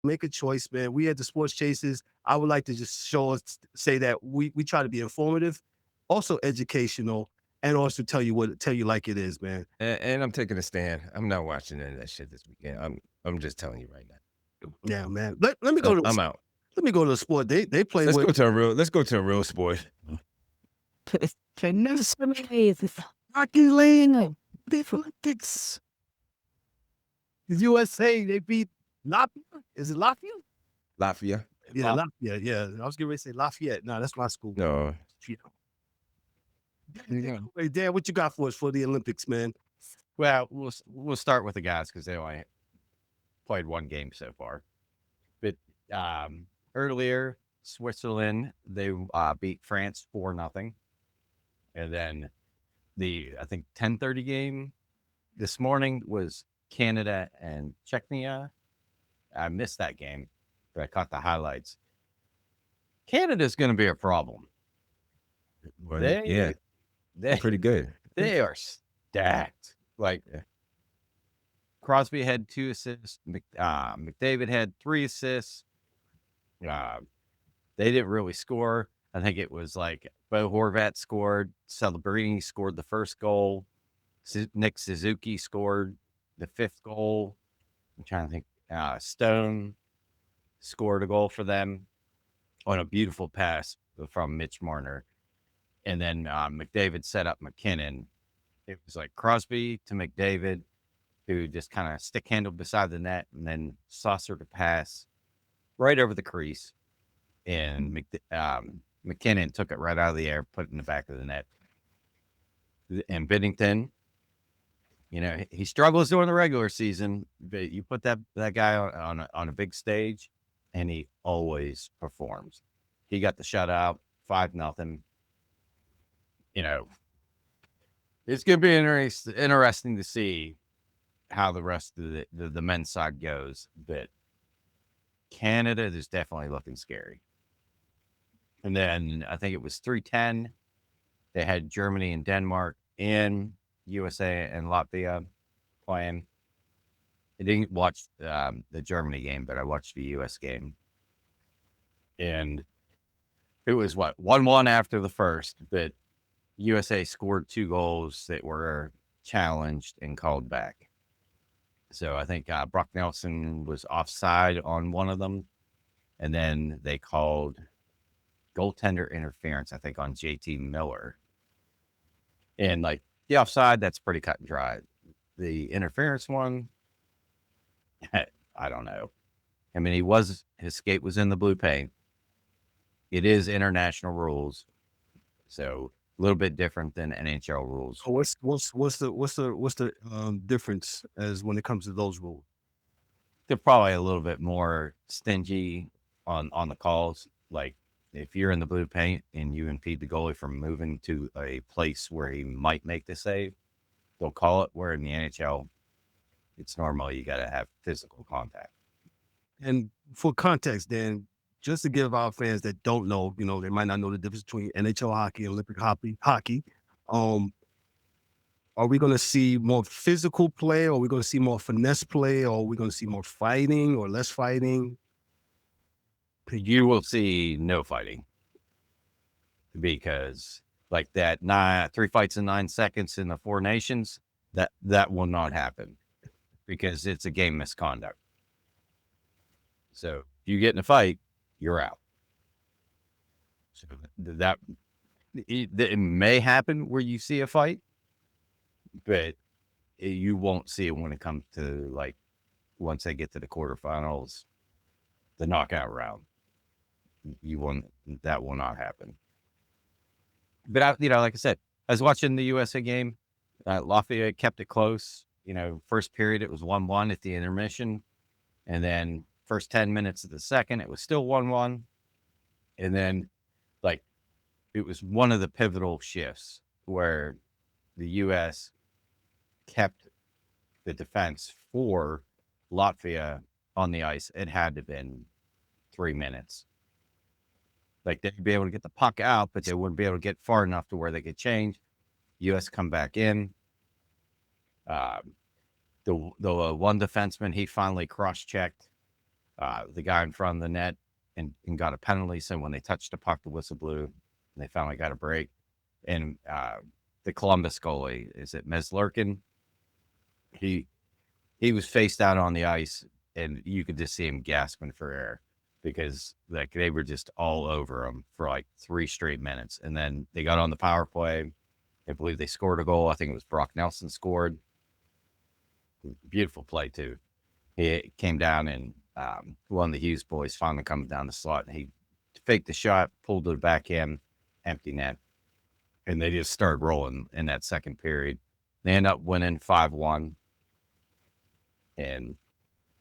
make a choice, man. We at the Sports Chasers, I would like to just say that we try to be informative, also educational, and also tell you like it is, man. And I'm taking a stand. I'm not watching any of that shit this weekend. I'm just telling you right now. Yeah, man. Let me go to I'm out. let me go to the sport. They play Let's with go to a real. Let's go to a real sport. Finesse, hockey lane, Olympics. The USA, they beat Latvia. Is it Latvia? Latvia. Yeah, Latvia. Yeah, I was getting ready to say Lafayette. No, that's my school. No. Yeah. Hey, Dan, what you got for us for the Olympics, man? Well, we'll start with the guys because they only played one game so far. But earlier, Switzerland, they beat France 4-0. And then I think 10:30 game this morning was Canada and Czechia. I missed that game, but I caught the highlights. Canada's going to be a problem. Well, they're pretty good. They are stacked. Like Crosby had 2 assists. McDavid had 3 assists. They didn't really score. I think it was like Bo Horvat scored. Celebrini scored the first goal. Nick Suzuki scored the 5th goal. I'm trying to think. Stone scored a goal for them on a beautiful pass from Mitch Marner. And then McDavid set up MacKinnon. It was like Crosby to McDavid, who just kind of stick handled beside the net and then saucered a pass right over the crease. And MacKinnon took it right out of the air, put it in the back of the net. And Binnington, he struggles during the regular season, but you put that guy on a big stage, and he always performs. He got the shutout, 5-0. It's going to be interesting to see how the rest of the men's side goes. But Canada is definitely looking scary. And then I think it was 3:10. They had Germany and Denmark in USA and Latvia playing. I didn't watch the Germany game, but I watched the US game. And it was 1-1 after the first, but USA scored 2 goals that were challenged and called back. So I think Brock Nelson was offside on one of them. And then they called goaltender interference, I think, on JT Miller. And like the offside, that's pretty cut and dry. The interference one, I don't know. I mean, his skate was in the blue paint. It is international rules, so a little bit different than NHL rules. So what's the difference as when it comes to those rules? They're probably a little bit more stingy on the calls. Like if you're in the blue paint and you impede the goalie from moving to a place where he might make the save, they'll call it. Where in the NHL, it's normal. You got to have physical contact. And for context, Dan, just to give our fans that don't know, they might not know the difference between NHL hockey and Olympic hockey. Are we going to see more physical play, or are we going to see more finesse play, or are we going to see more fighting or less fighting? You will see no fighting, because like that 3 fights in 9 seconds in the 4 nations, that will not happen because it's a game misconduct. So if you get in a fight, you're out. So it may happen where you see a fight, but you won't see it when it comes to like once they get to the quarterfinals, the knockout round. That will not happen. But like I said, I was watching the USA game. Latvia kept it close. First period it was 1-1 at the intermission, and then first 10 minutes of the second it was still 1-1, and then like it was one of the pivotal shifts where the U.S. kept the defense for Latvia on the ice. It had to have been 3 minutes. Like they'd be able to get the puck out, but they wouldn't be able to get far enough to where they could change. U.S. come back in. The one defenseman, he finally cross-checked the guy in front of the net and got a penalty. So when they touched the puck, the whistle blew, and they finally got a break. And the Columbus goalie, is it Meslurkin? He was faced out on the ice, and you could just see him gasping for air because like they were just all over him for like 3 straight minutes. And then they got on the power play. I believe they scored a goal. I think it was Brock Nelson scored. Beautiful play too. He came down and one of the Hughes boys finally comes down the slot, and he faked the shot, pulled it back in, empty net, and they just started rolling in that second period. They end up winning 5-1. And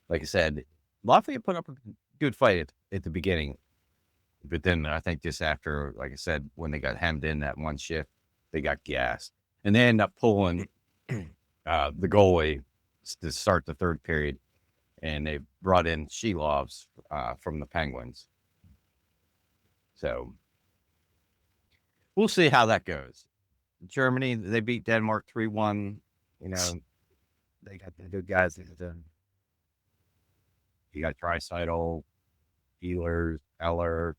like I said, Latvia put up a good fight at the beginning. But then I think just after, like I said, when they got hemmed in that one shift, they got gassed. And they end up pulling the goalie to start the third period. And they brought in Shilovs from the Penguins. So we'll see how that goes. Germany, they beat Denmark 3-1. You know, they got the good guys. You got Draisaitl, Ehlers, Eller,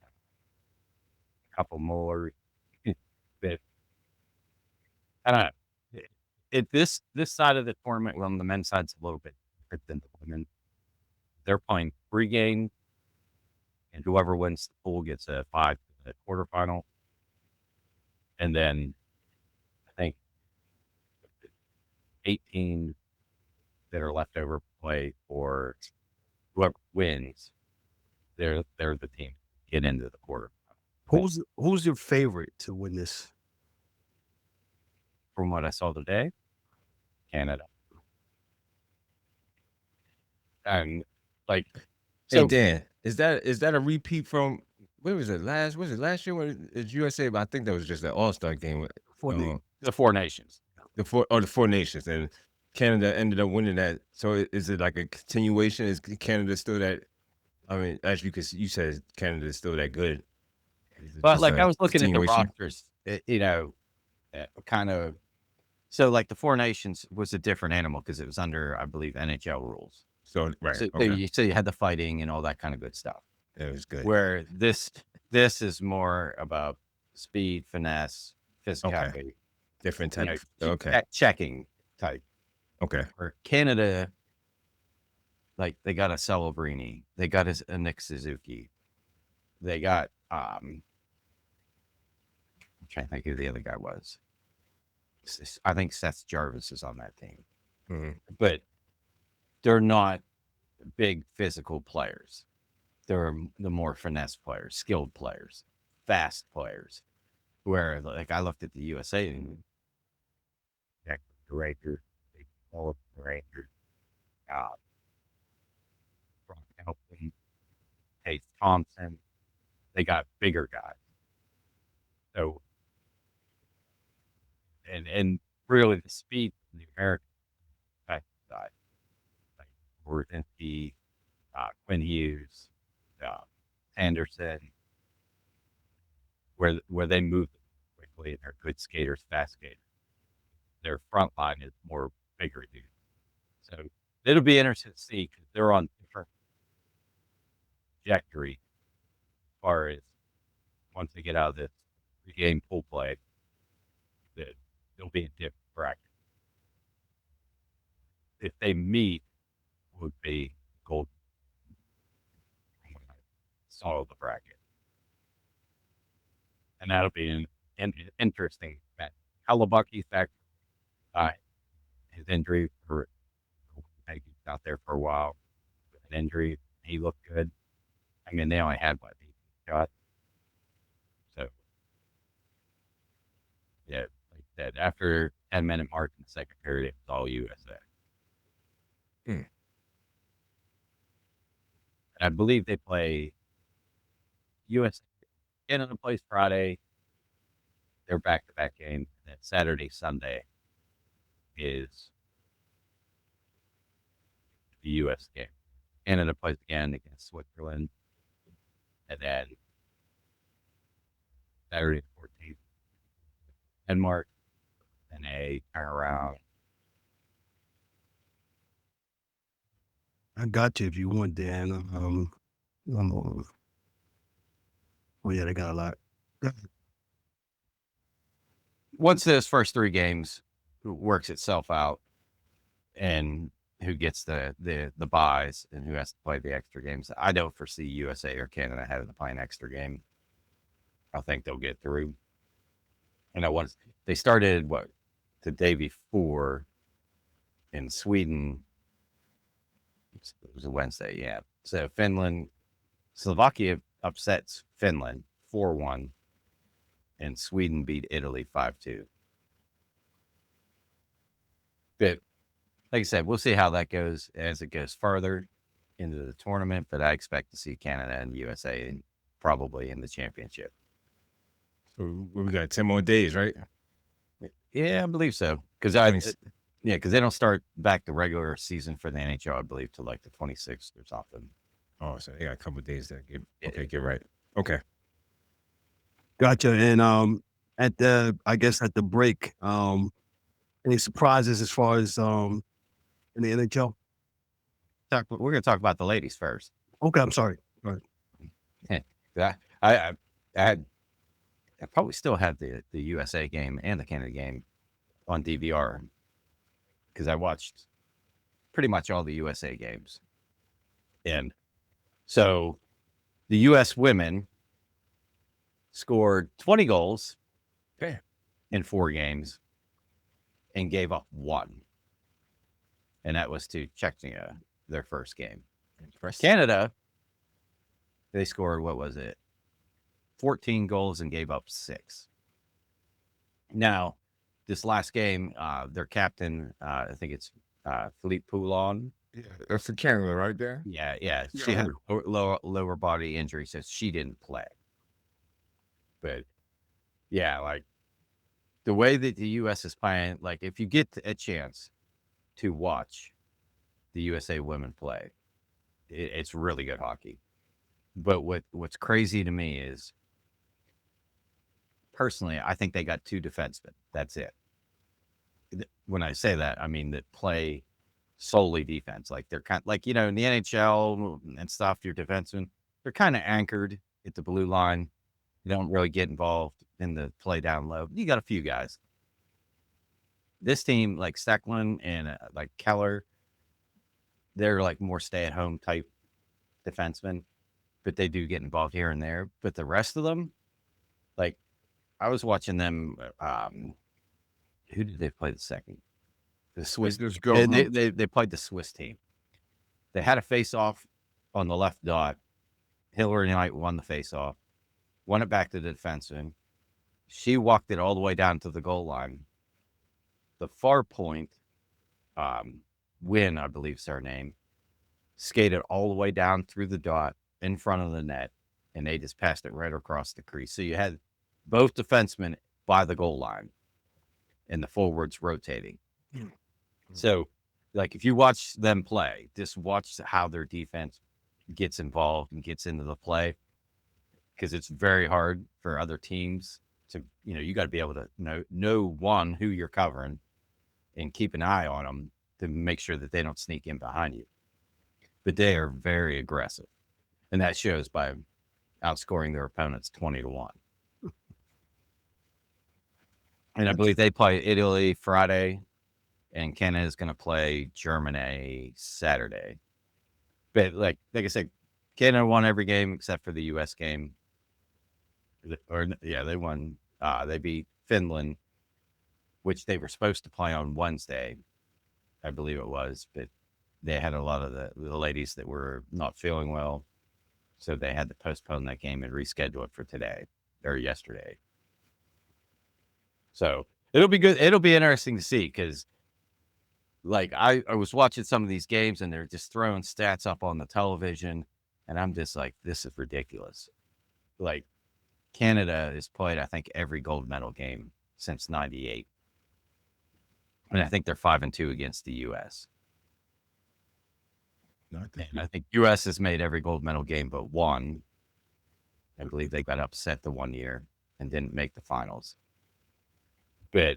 a couple more. But I don't know. This side of the tournament, well, on the men's side's a little bit different than the women. They're playing 3 games, and whoever wins the pool gets a 5 to the quarterfinal. And then I think 18 that are left over play for whoever wins. They're the team to get into the quarterfinal. Who's your favorite to win this? From what I saw today, Canada. And like, Hey so Dan, is that a repeat from was it last year when it's USA? But I think that was just an All-Star game with the 4 nations. the 4 nations, and Canada ended up winning that. So is it like a continuation? Is Canada still that? I mean, as you said, Canada is still that good. But like I was looking at the rosters, kind of. So like the 4 nations was a different animal because it was under, I believe, NHL rules. So right, So, okay. so you had the fighting and all that kind of good stuff. It was good. Where this is more about speed, finesse, physicality. Okay. Different type. Checking type. Okay. Where Canada, like they got a Celebrini, they got a Nick Suzuki, they got I'm trying to think who the other guy was. I think Seth Jarvis is on that team, but they're not big physical players. They're the more finesse players, skilled players, fast players. Where like I looked at the USA and the Rangers, all of the Rangers, Brock Nelson, Tate Thompson, they got bigger guys. So and really the speed of the American side, like Worthinski, Quinn Hughes, Anderson, where they move quickly and they're good skaters, fast skaters. Their front line is more bigger dudes. So it'll be interesting to see because they're on different trajectory as far as once they get out of this 3-game pool play, that they'll be in different brackets. If they meet, would be gold. Solve the bracket, and that'll be an interesting match. Halabucky's back. His injury for he's out there for a while. An injury, he looked good. I mean, they only had 8 shots. So, yeah, like that. After 10-minute mark in the second period, it was all USA. And I believe they play USA. Canada plays Friday. They're back-to-back games. And then Saturday, Sunday is the U.S. game. Canada plays again against Switzerland. And then Saturday, 14th, Denmark. And they turn around. I got you if you want, Dan. Oh yeah, they got a lot. Once those first 3 games works itself out, and who gets the buys and who has to play the extra games, I don't foresee USA or Canada having to play an extra game. I think they'll get through. And they started the day before in Sweden. It was a Wednesday, yeah. So Slovakia upsets Finland 4-1, and Sweden beat Italy 5-2. But like I said, we'll see how that goes as it goes further into the tournament. But I expect to see Canada and USA probably in the championship. So we got 10 more days, right? Yeah, I believe so. Because they don't start back the regular season for the NHL, I believe, till like the 26th or something. Oh, so they got a couple of days to get right. Okay. Gotcha. And at the break, any surprises as far as in the NHL? We're going to talk about the ladies first. Okay, I'm sorry. All right. I probably still have the USA game and the Canada game on DVR because I watched pretty much all the USA games. And so the US women scored 20 goals in 4 games and gave up 1. And that was to Czechia, their first game. Canada, they scored, 14 goals and gave up 6. Now, this last game, their captain, I think it's Philippe Poulon. Yeah, that's the Canada right there. Yeah. She had a lower body injury, so she didn't play. But yeah, like the way that the U.S. is playing, like if you get a chance to watch the USA women play, it's really good hockey. But what's crazy to me is, personally, I think they got 2 defensemen. That's it. When I say that, I mean that play solely defense. Like they're kind of like, in the NHL and stuff, your defensemen, they're kind of anchored at the blue line. You don't really get involved in the play down low. You got a few guys. This team, like Stecklin and like Keller, they're like more stay-at-home type defensemen, but they do get involved here and there. But the rest of them, like I was watching them. Who did they play the second? The Swiss. They played the Swiss team. They had a face-off on the left dot. Hillary Knight won the face-off, won it back to the defenseman. She walked it all the way down to the goal line. The far point, Wynn, I believe is her name, skated all the way down through the dot in front of the net, and they just passed it right across the crease. So you had both defensemen by the goal line and the forwards rotating. So, like, if you watch them play, just watch how their defense gets involved and gets into the play, because it's very hard for other teams to, you got to be able to know one, who you're covering and keep an eye on them to make sure that they don't sneak in behind you. But they are very aggressive, and that shows by outscoring their opponents 20-1. And I believe they play Italy Friday, and Canada is going to play Germany Saturday. But like I said, Canada won every game except for the U.S. game. They won. They beat Finland, which they were supposed to play on Wednesday, I believe it was. But they had a lot of the ladies that were not feeling well, so they had to postpone that game and reschedule it for today or yesterday. So it'll be good. It'll be interesting to see, because like I was watching some of these games and they're just throwing stats up on the television, and I'm just like, this is ridiculous. Like Canada has played, I think, every gold medal game since '98. And I think they're 5-2 against the U.S. And I think U.S. has made every gold medal game but one. I believe they got upset the one year and didn't make the finals. But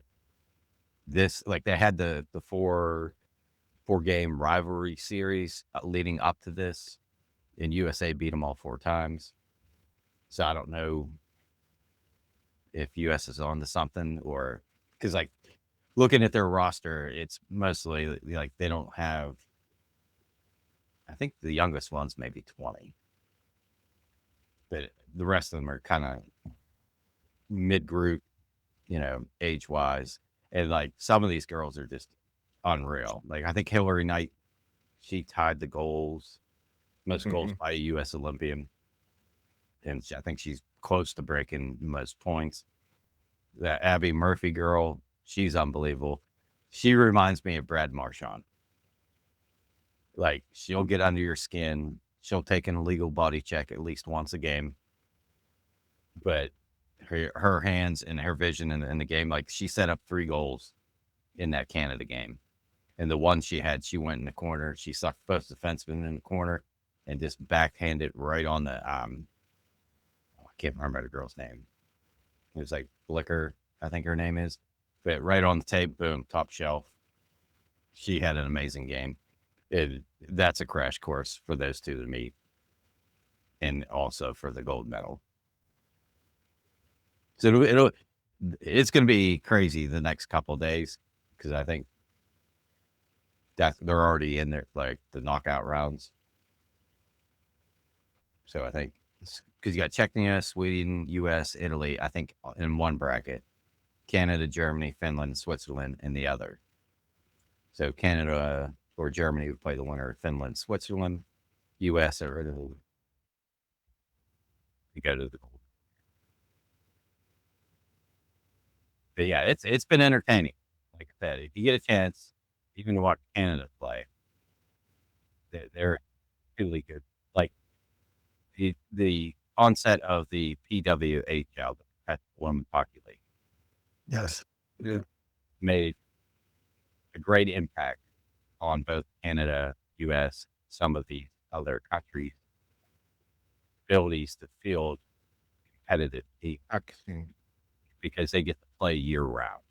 this, like, they had the 4 4-game rivalry series leading up to this, and USA beat them all 4 times. So I don't know if US is on to something, or because like looking at their roster, it's mostly like they don't have. I think the youngest one's maybe 20, but the rest of them are kind of mid-group, age wise, and like some of these girls are just unreal. Like I think Hillary Knight, she tied the most goals by a U.S. Olympian, and I think she's close to breaking most points. That Abby Murphy girl, she's unbelievable. She reminds me of Brad Marchand. Like she'll get under your skin. She'll take an illegal body check at least once a game, but her hands and her vision in the game, like she set up 3 goals in that Canada game. And the one she had, she went in the corner. She sucked both defensemen in the corner and just backhanded right on the, I can't remember the girl's name. It was like Blicker, I think her name is. But right on the tape, boom, top shelf. She had an amazing game. That's a crash course for those two to meet. And also for the gold medal. So it's going to be crazy the next couple of days, because I think that they're already in there, like the knockout rounds. So I think because you got Czechia, Sweden, U.S., Italy, I think in one bracket, Canada, Germany, Finland, Switzerland in the other. So Canada or Germany would play the winner of Finland, Switzerland, U.S. or Italy. You go to the gold. But yeah, it's been entertaining. Like I said, if you get a chance, even to watch Canada play, they're really good. Like the onset of the PWHL, the Professional Women's Hockey League, Yes. Yeah. made a great impact on both Canada, U.S., some of the other countries' abilities to field competitive teams, because they get to play year round.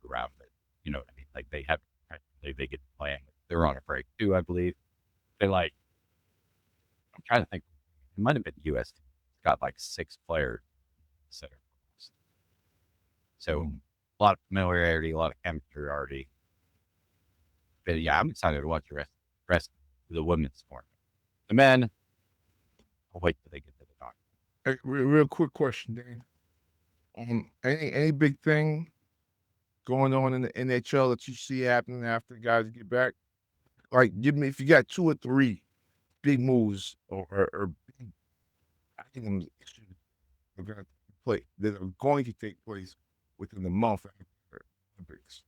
Around it, you know what I mean? Like they get to play. They're on a break too, I believe. They I'm trying to think. It might have been U.S. It's got like 6 players. So a lot of familiarity, a lot of chemistry already. But yeah, I'm excited to watch the rest of the women's sport. The men, I'll wait till they get to the dock. Hey, real quick question, Dan. Any big thing going on in the NHL that you see happening after guys get back? Like, give me, if you got 2 or 3 big moves or big items that are going to take place within the month after the Olympics.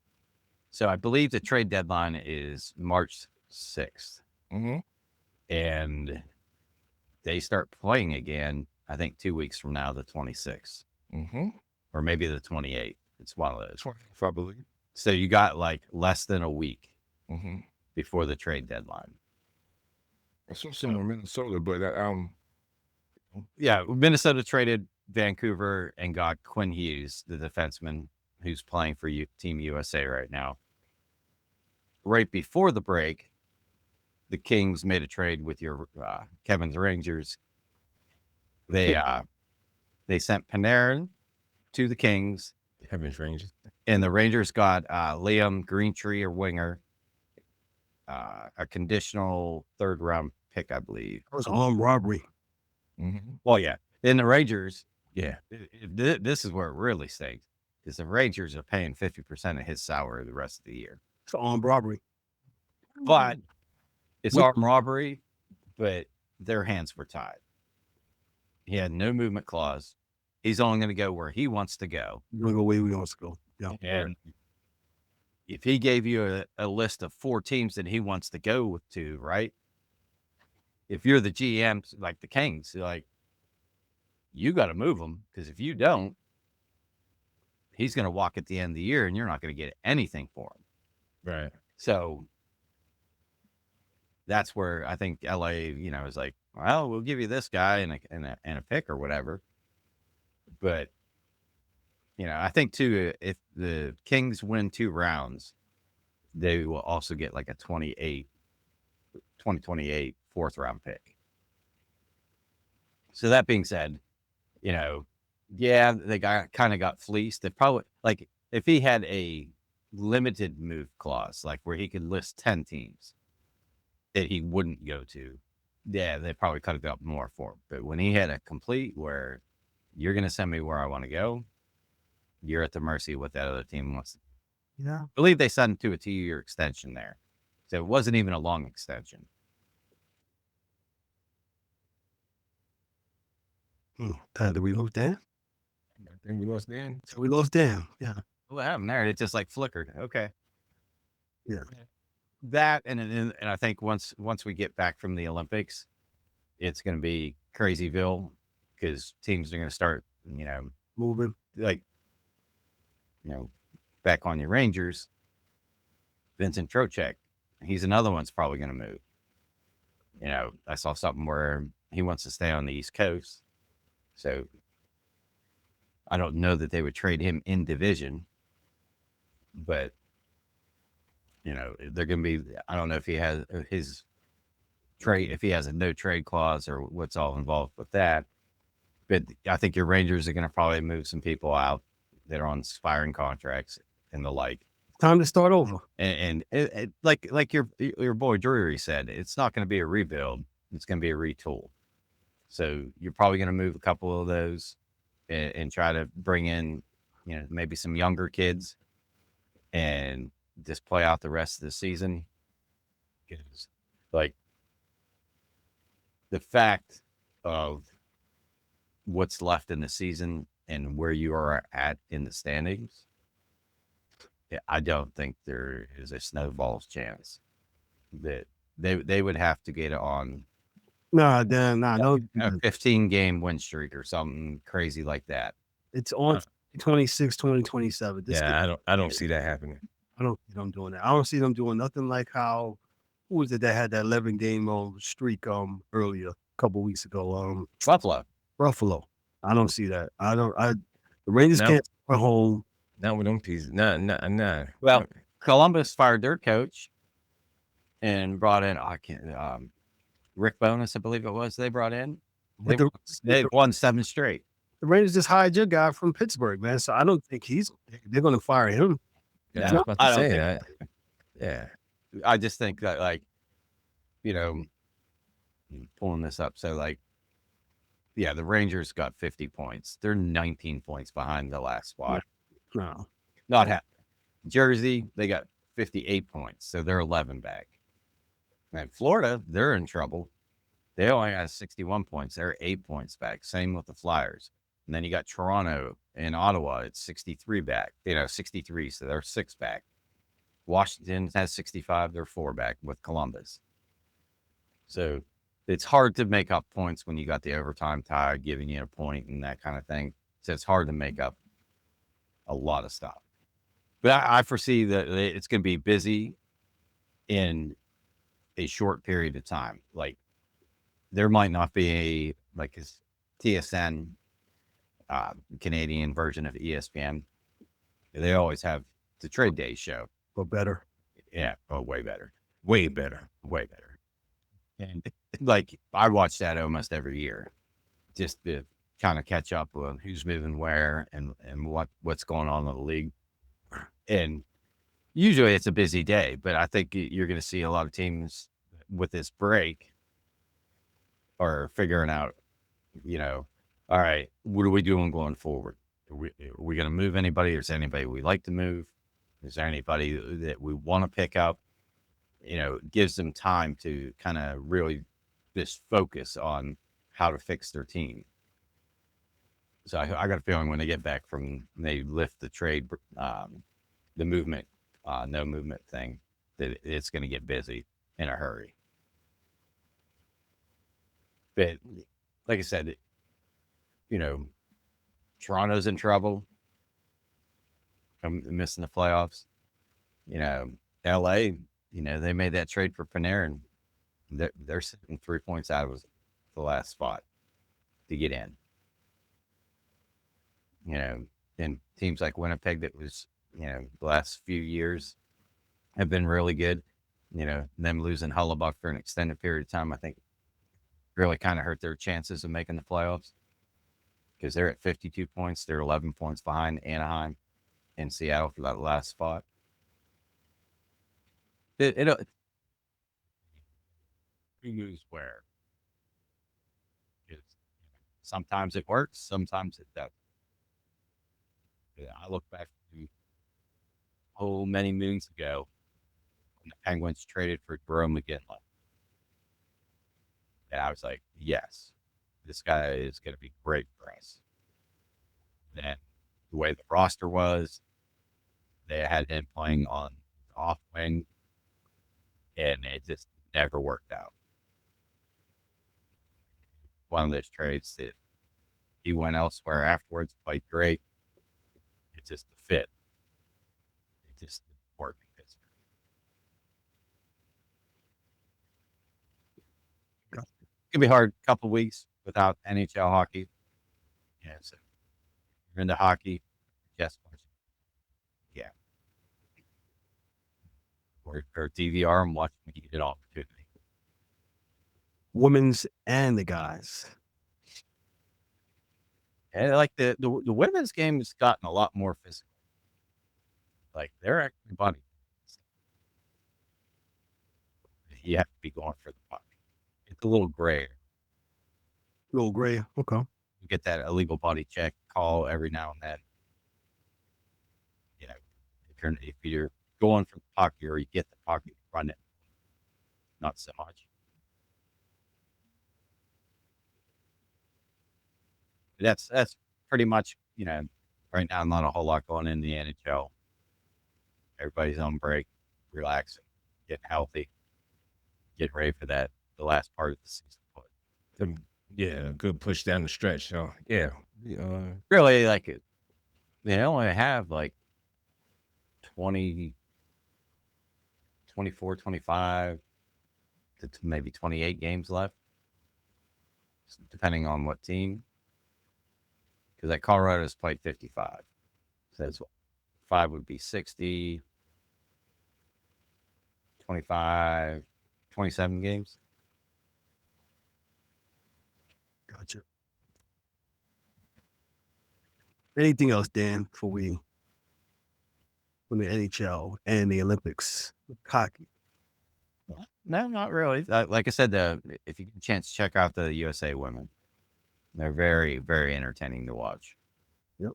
So I believe the trade deadline is March 6th. Mm-hmm. And they start playing again, I think 2 weeks from now, the 26th. Mm-hmm. Or maybe the 28th. It's one of those. 20th, I believe. So you got like less than a week Mm-hmm. before the trade deadline. I saw some in Minnesota, but Yeah, Minnesota traded Vancouver and got Quinn Hughes, the defenseman who's playing for Team USA right now. Right before the break, the Kings made a trade with your Kevin's Rangers. They sent Panarin to the Kings. Kevin's Rangers. And the Rangers got Liam Greentree, a winger, a conditional 3rd round pick, I believe. It was armed robbery. mm-hmm. Well, yeah. Then the Rangers, this is where it really stinks, is the Rangers are paying 50% of his salary the rest of the year. It's armed robbery. But it's armed robbery, but their hands were tied. He had no movement clause. He's only going to go where he wants to go. We're going to go where we want to go. Yeah. And if he gave you a list of 4 teams that he wants to go to, right? If you're the GM, like the Kings, like, you got to move him, because if you don't, he's going to walk at the end of the year and you're not going to get anything for him. Right. So that's where I think LA, is like, well, we'll give you this guy and a pick or whatever. But, I think too, if the Kings win 2 rounds, they will also get like a 2028 fourth round pick. So that being said, yeah, they kind of got fleeced. They probably, like, if he had a limited move clause, like where he could list 10 teams that he wouldn't go to, yeah, they probably could have got more for him. But when he had a complete where you're going to send me where I want to go, you're at the mercy of what that other team wants. Yeah. I believe they signed to a 2-year extension there. So it wasn't even a long extension. Did we lose Dan? I think we lost Dan. So we lost Dan. Yeah. What happened there? It just like flickered. Okay. Yeah. That and I think once we get back from the Olympics, it's going to be Crazyville because teams are going to start, Moving. like, back on your Rangers. Vincent Trocheck, he's another one's probably going to move. I saw something where he wants to stay on the East Coast, so I don't know that they would trade him in division, but they're going to be. I don't know if he has his trade, if he has a no trade clause or what's all involved with that. But I think your Rangers are going to probably move some people out that are on expiring contracts and the like. Time to start over. And it, like your boy Drury said, it's not going to be a rebuild. It's going to be a retool. So you're probably going to move a couple of those and try to bring in, maybe some younger kids and just play out the rest of the season. Because, like, the fact of what's left in the season and where you are at in the standings, I don't think there is a snowball's chance that they would have to get on Nah, Dan, nah, no. a 15-game win streak or something crazy like that. It's on 26, 2027. I don't see that happening. I don't see them doing that. I don't see them doing nothing like how, who was it that had that 11-game streak earlier, a couple weeks ago? Buffalo. I don't see that. The Rangers No. can't go home. Not with them pieces. Nah. Well, Columbus fired their coach and brought in Rick Bowness, I believe it was. They brought in. They won 7 straight. The Rangers just hired your guy from Pittsburgh, man. So I don't think they're going to fire him. Yeah, I was about to say that. Yeah. I just think that, like, pulling this up. So, like, yeah, the Rangers got 50 points. They're 19 points behind the last spot. No. Not happening. Jersey, they got 58 points. So they're 11 back. And Florida, they're in trouble. They only got 61 points. They're 8 points back. Same with the Flyers. And then you got Toronto and Ottawa. It's 63 back. 63. So they're 6 back. Washington has 65. They're 4 back with Columbus. So it's hard to make up points when you got the overtime tie giving you a point and that kind of thing. So it's hard to make up a lot of stuff. But I foresee that it's going to be busy in a short period of time. Like, there might not be a TSN Canadian version of ESPN. They always have the trade day show. But better. Yeah, way better. Way better. Way better. And like, I watch that almost every year just to kind of catch up on who's moving where and what's going on in the league. And usually it's a busy day, but I think you're going to see a lot of teams with this break are figuring out, all right, what are we doing going forward? Are we going to move anybody? Is there anybody we like to move? Is there anybody that we want to pick up? It gives them time to kind of really just focus on how to fix their team. So I got a feeling when they get back they lift the trade, the movement, no movement thing, that it's going to get busy in a hurry. But like I said, Toronto's in trouble. I'm missing the playoffs. LA, they made that trade for Panarin. They're sitting 3 points out of the last spot to get in. And teams like Winnipeg that was, the last few years have been really good. Them losing Hellebuck for an extended period of time, I think, really kind of hurt their chances of making the playoffs because they're at 52 points. They're 11 points behind Anaheim and Seattle for that last spot. It moves where sometimes it works, sometimes it doesn't. I look back to many moons ago when the Penguins traded for Jerome McGinley. And I was like, yes, this guy is going to be great for us. Then the way the roster was, they had him playing on the off wing, and it just never worked out. One of those trades that he went elsewhere afterwards, played great. It's just the fit. It just didn't work in Pittsburgh. It's gonna be hard. A couple of weeks without NHL hockey. Yeah, so you're into hockey. Yes, yeah. Or DVR and watch when you get an opportunity. Women's and the guys. And like the women's game has gotten a lot more physical. Like they're actually bunny. You have to be going for the puck. It's a little gray. A little gray. Okay. You get that illegal body check call every now and then. If you're going for the puck or you get the puck, you run it. Not so much. That's pretty much, right now, not a whole lot going in the NHL. Everybody's on break, relaxing, getting healthy, getting ready for the last part of the season. Yeah, good push down the stretch. So, yeah. Really, like, they only have, 20, 24, 25 to maybe 28 games left, depending on what team. Because that Colorado's played 55. So that's 5 would be 60, 25, 27 games. Gotcha. Anything else, Dan, from the NHL and the Olympics? Hockey. No, not really. Like I said, if you get a chance to check out the USA women, they're very, very entertaining to watch. Yep.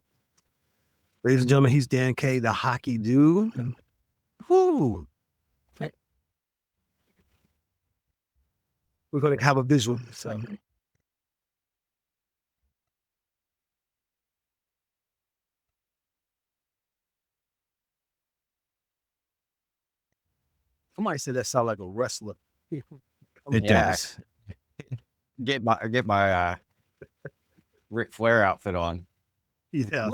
Ladies and gentlemen, he's Dan K, the hockey dude. Woo! We're going to have a visual. So. Somebody said that sound like a wrestler. It does. Get my Ric Flair outfit on. Yeah.